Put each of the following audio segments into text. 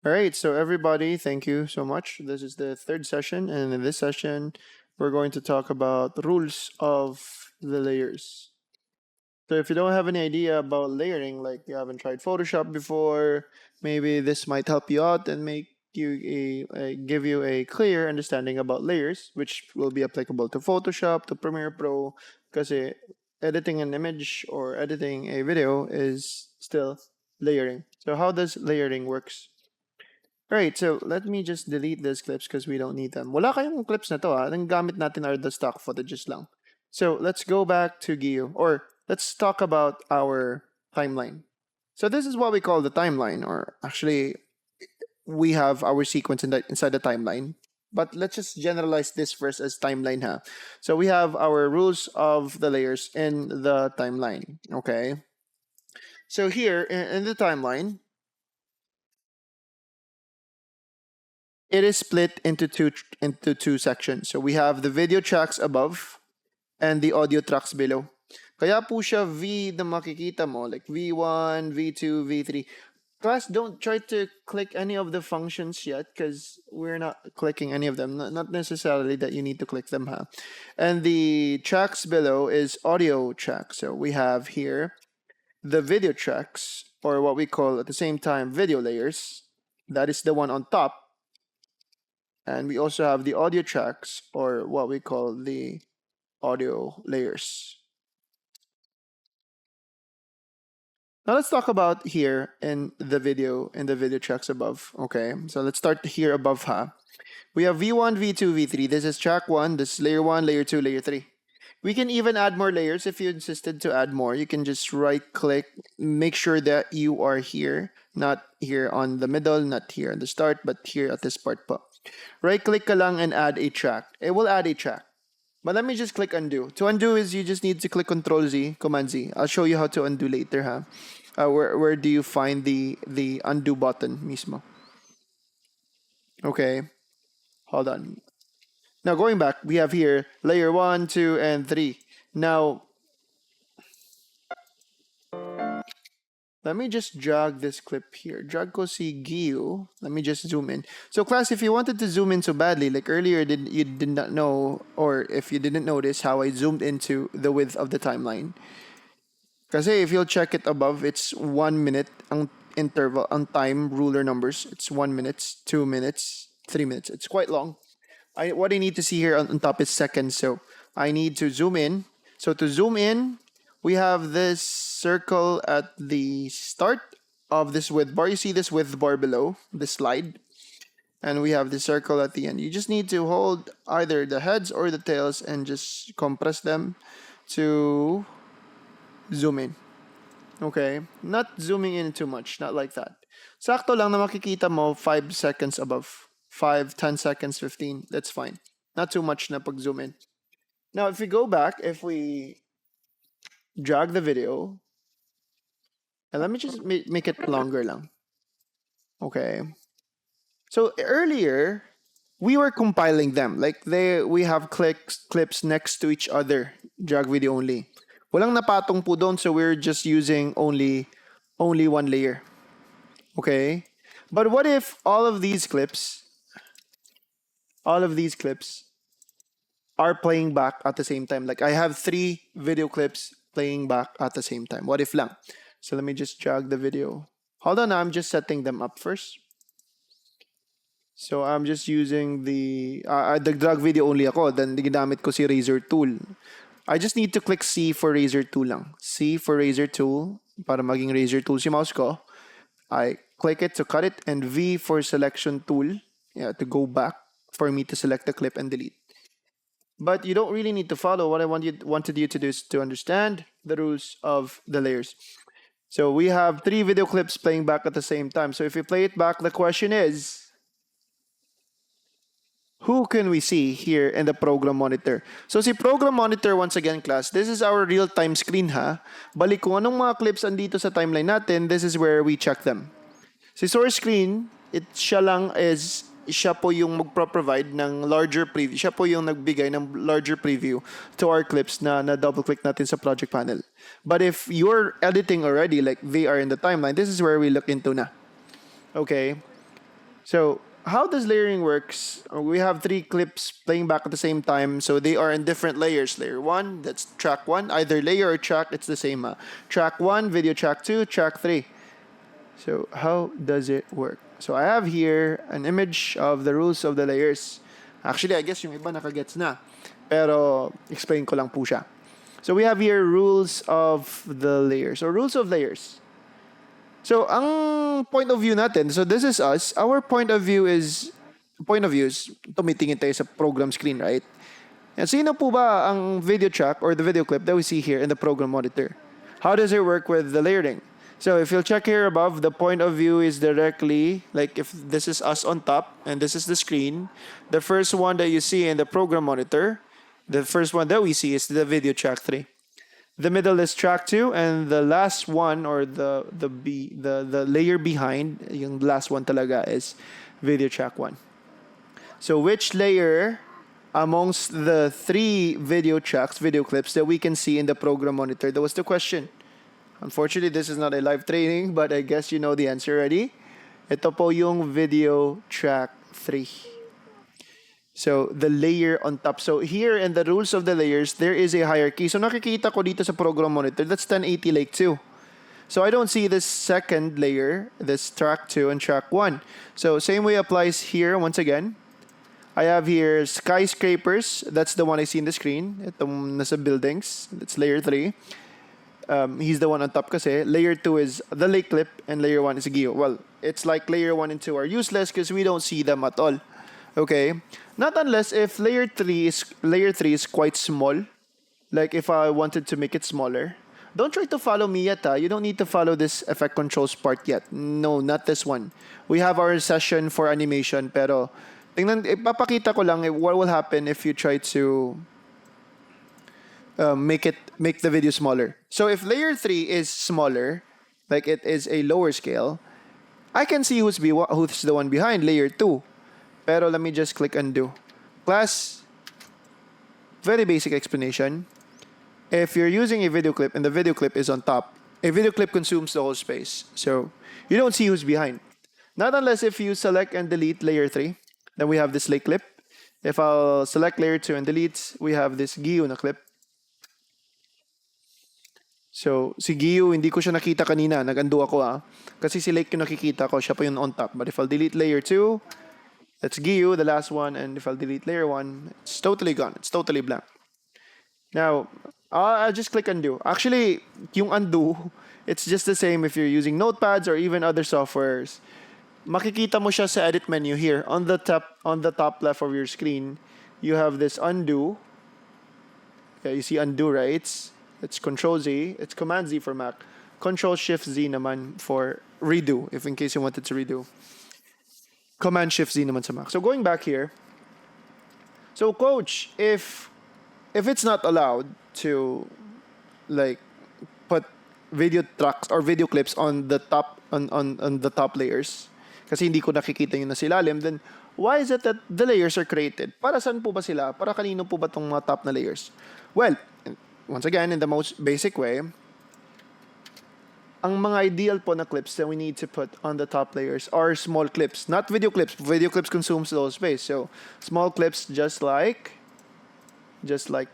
All right, so everybody, thank you so much. This is the third session, and in this session, we're going to talk about the rules of the layers. So if you don't have any idea about layering, like you haven't tried Photoshop before, maybe this might help you out and make you give you a clear understanding about layers, which will be applicable to Photoshop, to Premiere Pro, because editing an image or editing a video is still layering. So how does layering works? Alright, so let me just delete these clips because we don't need them. Wala kayong clips na to ha. Ang gamit natin are the stock footages lang. So let's go back to Gio, or let's talk about our timeline. So this is what we call the timeline, or actually we have our sequence inside the timeline. But let's just generalize this first as timeline ha. So we have our rules of the layers in the timeline, okay? So here in the timeline, it is split into two sections. So we have the video tracks above and the audio tracks below. Kaya po siya V na makikita mo, like V1, V2, V3. Class, don't try to click any of the functions yet because we're not clicking any of them. Not necessarily that you need to click them, huh? And the tracks below is audio tracks. So we have here the video tracks, or what we call at the same time video layers. That is the one on top. And we also have the audio tracks, or what we call the audio layers. Now let's talk about here in the video tracks above. Okay, so let's start here above ha. We have V1, V2, V3. This is track 1, this is layer 1, layer 2, layer 3. We can even add more layers if you insisted to add more. You can just right click, make sure that you are here, not here on the middle, not here at the start, but here at this part po. Right click ka lang and add a track. It will add a track. But let me just click undo. To undo is you just need to click Control Z, Command Z. I'll show you how to undo later, huh? Where do you find the undo button mismo? Okay, hold on. Now going back, we have here layer 1, 2, and 3. Now, let me just drag this clip here. Drag ko si Gio. Let me just zoom in. So class, if you wanted to zoom in so badly, like earlier you did not know, or if you didn't notice how I zoomed into the width of the timeline. Kasi if you'll check it above, it's 1 minute ang interval, ang time ruler numbers. It's 1 minute, 2 minutes, 3 minutes. It's quite long. What I need to see here on top is seconds. So I need to zoom in. So to zoom in, we have this circle at the start of this width bar. You see this width bar below the slide. And we have the circle at the end. You just need to hold either the heads or the tails and just compress them to zoom in. Okay? Not zooming in too much. Not like that. Sakto lang na makikita mo 5 seconds above. 5, 10 seconds, 15. That's fine. Not too much na pag zoom in. Now, if we go back, if we drag the video, and let me just make it longer lang. Okay. So earlier, we were compiling them. Like we have clips next to each other. Drag video only. Walang napatong po doon, so we're just using only one layer. Okay? But what if all of these clips are playing back at the same time? Like I have 3 video clips playing back at the same time. What if lang? So let me just drag the video. Hold on, I'm just setting them up first. So I'm just using the drag video only ako. Then ginamit ko si razor tool. I just need to click C for razor tool lang. C for razor tool para maging razor tool si mouse ko. I click it to cut it, and V for selection tool, yeah, to go back for me to select the clip and delete. But you don't really need to follow. What I wanted you to do is to understand the rules of the layers. So we have 3 video clips playing back at the same time. So if we play it back, the question is, who can we see here in the program monitor? So si program monitor, once again class, this is our real-time screen ha. Balik kung anong mga clips andito sa timeline natin, this is where we check them. Si source screen, siya po yung magpro-provide ng larger preview. Siya po yung nagbigay ng larger preview to our clips na double-click natin sa project panel. But if you're editing already, like they are in the timeline, this is where we look into na. Okay? So how does layering works? We have three clips playing back at the same time, so they are in different layers. Layer one, that's track one, either layer or track, it's the same. Track one, video track two, track three. So how does it work? So I have here an image of the rules of the layers. Actually, I guess yung iba nakagets na. Pero explain ko lang po siya. So we have here rules of the layers or rules of layers. So ang point of view natin, so this is us. Our point of view is tumitingin tayo sa program screen, right? And sino po ba ang video track or the video clip that we see here in the program monitor? How does it work with the layering? So if you'll check here above, the point of view is directly, like if this is us on top and this is the screen, the first one that you see in the program monitor, the first one that we see is the video track 3. The middle is track 2, and the last one or the layer behind, yung last one talaga is video track 1. So which layer amongst the 3 video tracks, video clips that we can see in the program monitor? That was the question. Unfortunately, this is not a live training, but I guess you know the answer already. Ito po yung video track 3. So, the layer on top. So, here in the rules of the layers, there is a hierarchy. So, nakikita ko dito sa program monitor, that's 1080 Lake 2. So, I don't see this second layer, this track 2 and track 1. So, same way applies here once again. I have here skyscrapers. That's the one I see in the screen. Itong nasa buildings. That's layer 3. He's the one on top kasi. Layer 2 is the lake clip and layer 1 is Gio. Well, it's like layer 1 and 2 are useless because we don't see them at all. Okay? Not unless if layer 3 is quite small. Like if I wanted to make it smaller. Don't try to follow me yet. You don't need to follow this effect controls part yet. No, not this one. We have our session for animation pero tingnan, ipapakita ko lang what will happen if you try to make the video smaller. So if layer 3 is smaller, like it is a lower scale, I can see who's the one behind layer 2. Pero let me just click undo. Class, very basic explanation. If you're using a video clip and the video clip is on top, a video clip consumes the whole space. So you don't see who's behind. Not unless if you select and delete layer 3, then we have this lake clip. If I'll select layer 2 and delete, we have this Gio na clip. So, si Gio, hindi ko siya nakita kanina. Nag-undo ako Kasi si Lake yung nakikita ko, siya pa yung on top. But if I'll delete layer 2, that's Gio, the last one. And if I'll delete layer 1, it's totally gone. It's totally blank. Now, I'll just click undo. Actually, yung undo, it's just the same if you're using notepads or even other softwares. Makikita mo siya sa edit menu here. On the top left of your screen, you have this undo. Yeah, you see undo, right? It's Control Z. It's Command Z for Mac. Control Shift Z naman for redo, if in case you wanted to redo. Command Shift Z naman sa Mac. So going back here. So coach, if it's not allowed to like put video tracks or video clips on the top on the top layers, kasi hindi ko nakikita yung nasa ilalim, then why is it that the layers are created? Para saan po ba sila? Para kanino po ba tong mga top na layers? Well, once again, in the most basic way, ang mga ideal po na clips that we need to put on the top layers are small clips, not video clips. Video clips consumes the whole space. So, small clips just like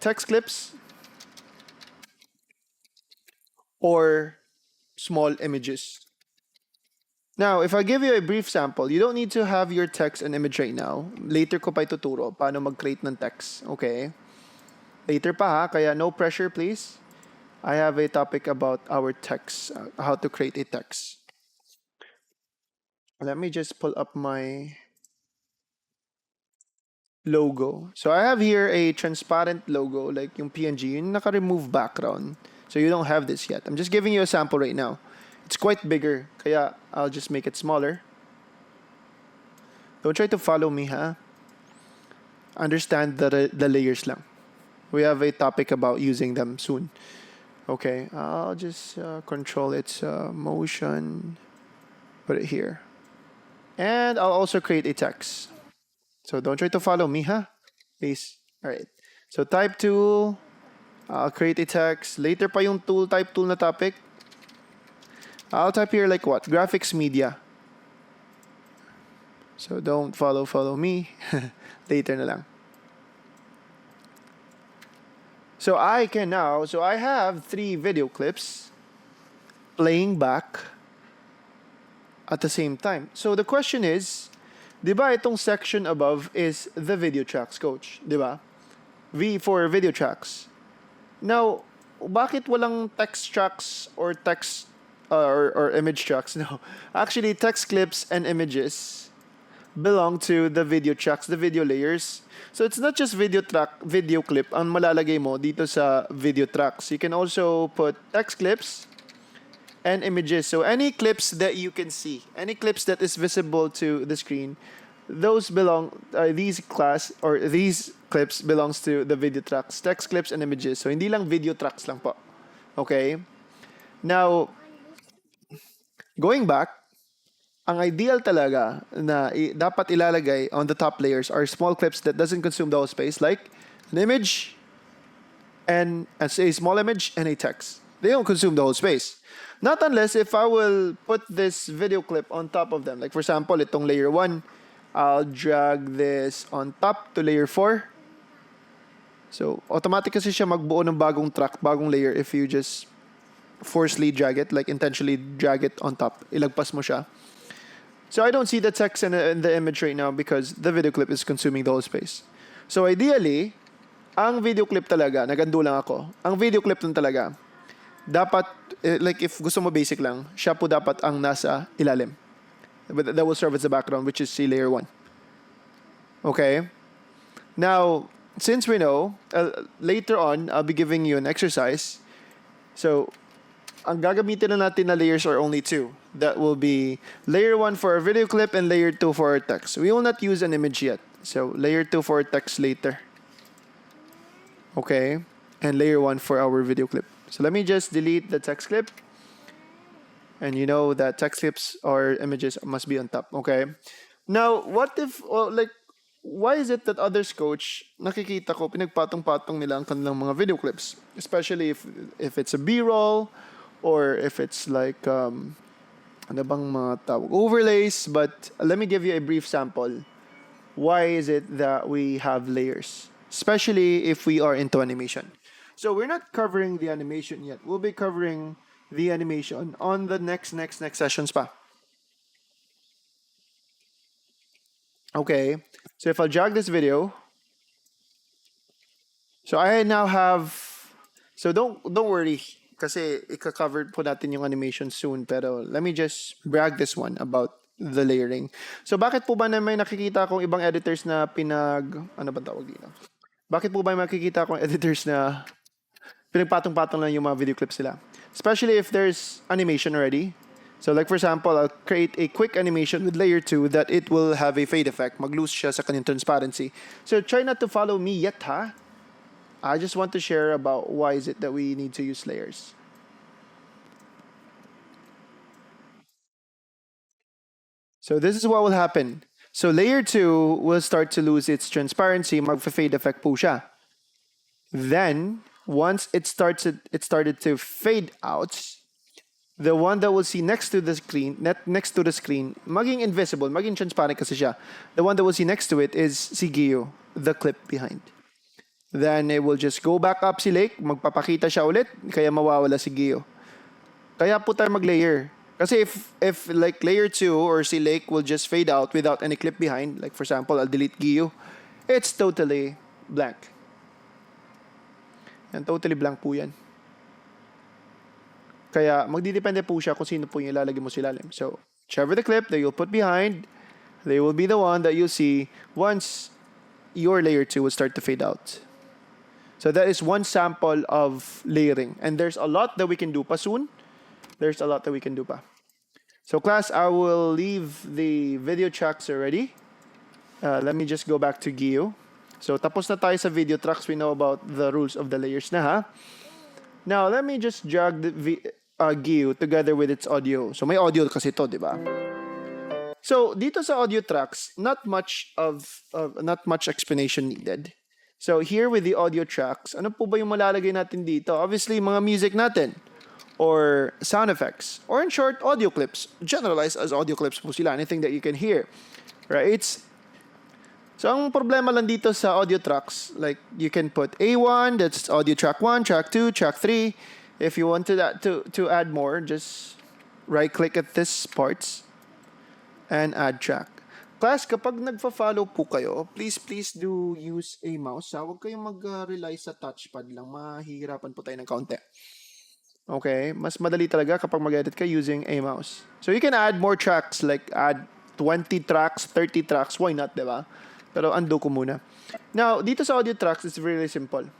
text clips or small images. Now, if I give you a brief sample, you don't need to have your text and image right now. Later ko pa ituturo paano mag-create ng text. Okay? Later pa kaya no pressure please. I have a topic about our text, how to create a text. Let me just pull up my logo. So I have here a transparent logo, like yung PNG, yung naka-remove background. So you don't have this yet. I'm just giving you a sample right now. It's quite bigger, kaya I'll just make it smaller. Don't try to follow me, Understand the layers lang. We have a topic about using them soon. Okay, I'll just control its motion, put it here. And I'll also create a text. So don't try to follow me, Please. Alright. So type tool, I'll create a text. Later pa yung type tool na topic. I'll type here like what? Graphics media. So don't follow me. Later na lang. So I have 3 video clips playing back at the same time. So the question is, di ba itong section above is the video tracks, coach? Di ba? V for video tracks. Now, bakit walang text tracks or text or image tracks? No. Actually, text clips and images belong to the video tracks, the video layers. So it's not just video clip ang malalagay mo dito sa video tracks. You can also put text clips and images. So any clips that you can see, any clips that is visible to the screen, those belong, these clips belongs to the video tracks, text clips and images. So hindi lang video tracks lang po. Okay? Now, going back, ang ideal talaga na dapat ilalagay on the top layers are small clips that doesn't consume the whole space, like an image and a small image and a text. They don't consume the whole space. Not unless if I will put this video clip on top of them. Like for example, itong layer 1, I'll drag this on top to layer 4. So, automatic kasi siya magbuo ng bagong track, bagong layer if you just forcefully drag it, like intentionally drag it on top. Ilagpas mo siya. So I don't see the text in the image right now because the video clip is consuming the whole space. So ideally, ang video clip talaga, nagando lang ako, ang video clip nun talaga, dapat, like if gusto mo basic lang, siya po dapat ang nasa ilalim. But that will serve as the background, which is C layer 1. Okay? Now, since we know, later on, I'll be giving you an exercise. So, ang gagamitin na natin na layers are only 2. That will be layer 1 for our video clip and layer 2 for our text. We will not use an image yet. So, layer 2 for our text later. Okay? And layer 1 for our video clip. So, let me just delete the text clip. And you know that text clips or images must be on top. Okay? Now, what if, why is it that others, coach, nakikita ko, pinagpatong-patong nila ang kanilang mga video clips? Especially if it's a B-roll, or if it's like, ano bang mga tawag? Overlays. But let me give you a brief sample. Why is it that we have layers? Especially if we are into animation. So we're not covering the animation yet. We'll be covering the animation on the next sessions pa. Okay. So if I'll drag this video. So I now have, so don't worry. Kasi ika-cover po natin yung animation soon. Pero let me just brag this one about the layering. So bakit po ba na may nakikita akong ibang editors na ano ba tawag dito? Bakit po ba may makikita akong editors na pinagpatong-patong lang yung mga video clips nila? Especially if there's animation already. So like for example, I'll create a quick animation with layer 2 that it will have a fade effect. Mag-lose siya sa kanyang transparency. So try not to follow me yet, ha? I just want to share about why is it that we need to use layers. So this is what will happen. So layer 2 will start to lose its transparency, mag-fade effect po siya. Then, once it started to fade out, the one that we'll see next to the screen, maging invisible, maging transparent kasi siya. The one that we'll see next to it is si Gio, the clip behind. Then it will just go back up si Lake, magpapakita siya ulit, kaya mawawala si Gio. Kaya po tayo mag-layer. Kasi if like layer 2 or si Lake will just fade out without any clip behind, like for example, I'll delete Gio, it's totally blank. And totally blank po yan. Kaya magdidepende po siya kung sino po yung ilalagay mo sa ilalim. So, whichever the clip that you'll put behind, they will be the one that you'll see once your layer 2 will start to fade out. So that is one sample of layering. And there's a lot that we can do pa soon. There's a lot that we can do pa. So class, I will leave the video tracks already. Let me just go back to Gio. So tapos na tayo sa video tracks. We know about the rules of the layers na, ha? Now, let me just drag the Gio together with its audio. So may audio kasi to, di ba? So dito sa audio tracks, not much explanation needed. So here with the audio tracks, ano po ba yung malalagay natin dito? Obviously, mga music natin. or sound effects, or in short, audio clips. Generalized as audio clips po sila, anything that you can hear, right? So ang problema lang dito sa audio tracks, like you can put A1, that's audio track 1, track 2, track 3. If you want to add more, just right click at this parts and add track. Class, kapag nagfa-follow po kayo, please do use a mouse. Huwag kayong mag-rely sa touchpad lang. Mahihirapan po tayo ng kaunti. Okay? Mas madali talaga kapag mag-edit ka using a mouse. So you can add more tracks, like add 20 tracks, 30 tracks. Why not, diba? Pero undo ko muna. Now, dito sa audio tracks, it's really simple.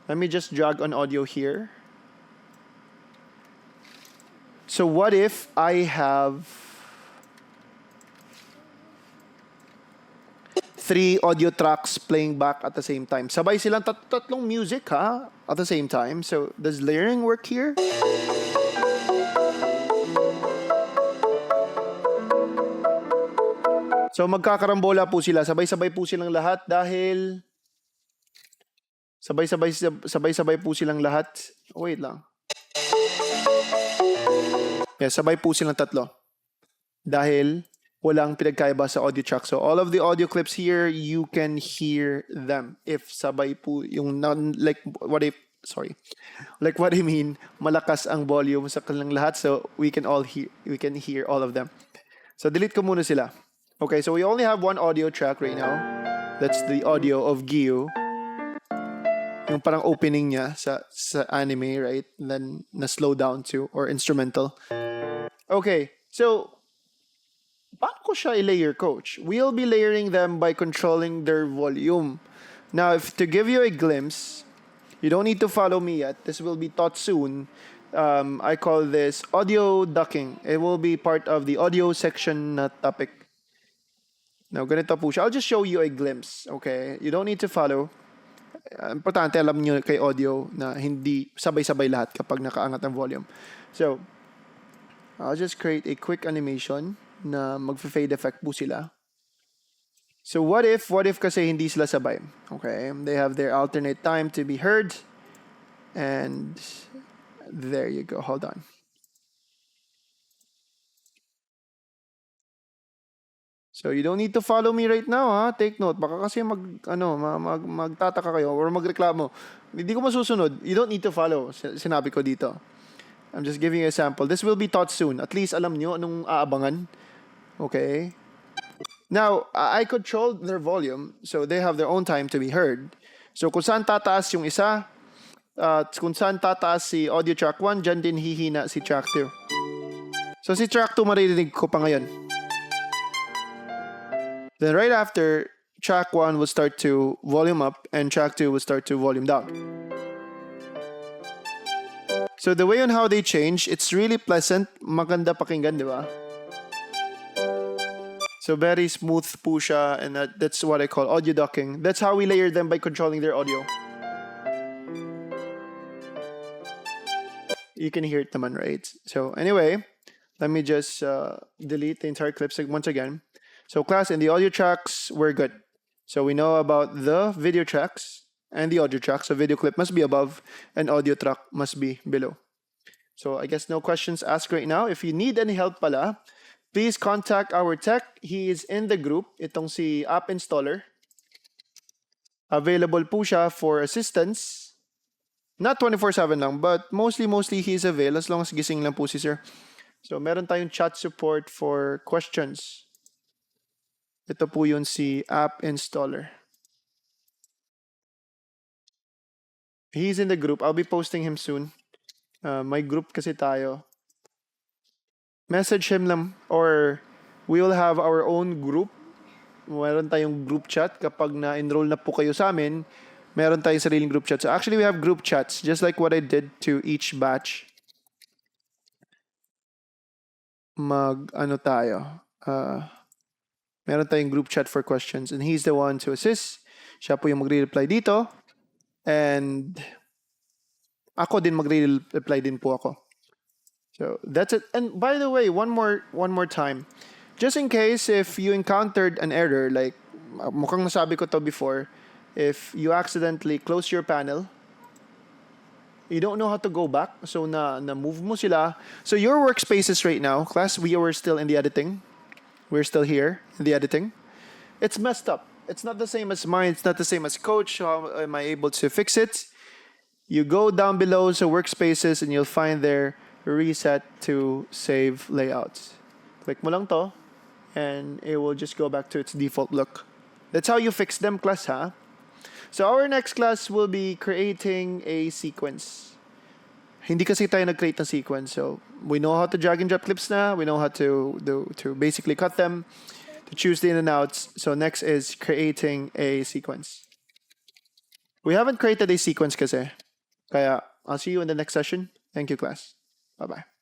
Let me just drag on audio here. So what if I have 3 audio tracks playing back at the same time? Sabay silang tatlong music ha at the same time. So does layering work here? So magkakarambola po sila, sabay-sabay po silang lahat dahil sabay-sabay po silang lahat. Wait lang. Yeah, sabay po silang tatlo. Dahil walang pinagkaiba sa audio track. So all of the audio clips here, you can hear them if sabay po yung like what I mean, malakas ang volume sa kanilang lahat, so we can hear all of them. So delete ko muna sila. Okay, so we only have one audio track right now. That's the audio of Gyu. Yung parang opening niya sa anime, right? And then na slow down to or instrumental. Okay, so paano ko siya i-layer, coach? We'll be layering them by controlling their volume. Now, to give you a glimpse, you don't need to follow me yet. This will be taught soon. I call this audio ducking. It will be part of the audio section na topic. Now, ganito po siya. I'll just show you a glimpse, okay? You don't need to follow. Importante, alam nyo kay audio na hindi sabay-sabay lahat kapag nakaangat ang volume. So, I'll just create a quick animation na mag-fade effect po sila. So, what if kasi hindi sila sabay? Okay? They have their alternate time to be heard. And there you go. Hold on. So you don't need to follow me right now, ha? Take note. Baka kasi magtataka kayo or magreklamo. Hindi ko masusunod. You don't need to follow. Sinabi ko dito. I'm just giving you a sample. This will be taught soon. At least alam nyo anong aabangan. Okay? Now, I controlled their volume, so they have their own time to be heard. So kung saan tataas yung isa, kung saan tataas si audio track 1, dyan din hihina si track 2. So si track 2 maririnig ko pa ngayon. Then right after, track 1 will start to volume up and track 2 will start to volume down. So the way on how they change, it's really pleasant. Maganda pakinggan, di ba? So very smooth po siya, and that's what I call audio ducking. That's how we layer them by controlling their audio. You can hear it naman, right? So anyway, let me just delete the entire clip once again. So class, in the audio tracks, we're good. So we know about the video tracks and the audio tracks. So video clip must be above and audio track must be below. So I guess no questions asked right now. If you need any help pala, please contact our tech. He is in the group. Itong si App Installer. Available po siya for assistance. Not 24/7 lang, but mostly he's available as long as gising lang po si sir. So meron tayong chat support for questions. Ito po yun si App Installer. He's in the group. I'll be posting him soon. May group kasi tayo. Message him lang or we will have our own group. Meron tayong group chat. Kapag na-enroll na po kayo sa amin, meron tayong sariling group chat. So actually we have group chats just like what I did to each batch. Meron tayong group chat for questions and he's the one to assist. Siya po yung magre-reply dito. And ako din magre-reply din po ako. So that's it. And by the way, one more time. Just in case if you encountered an error, like mukhang nasabi ko to before, if you accidentally close your panel, you don't know how to go back. So na move mo sila. So your workspaces right now, class, we are still in the editing. We're still here in the editing. It's messed up. It's not the same as mine. It's not the same as coach. How am I able to fix it? You go down below, so workspaces, and you'll find there reset to save layouts. Click mo lang to, and it will just go back to its default look. That's how you fix them, class, huh? So our next class will be creating a sequence. Hindi kasi tayo nag-create ng sequence, so we know how to drag and drop clips na. We know how to basically cut them, to choose the in and outs. So next is creating a sequence. We haven't created a sequence kasi. Kaya I'll see you in the next session. Thank you, class. Bye-bye.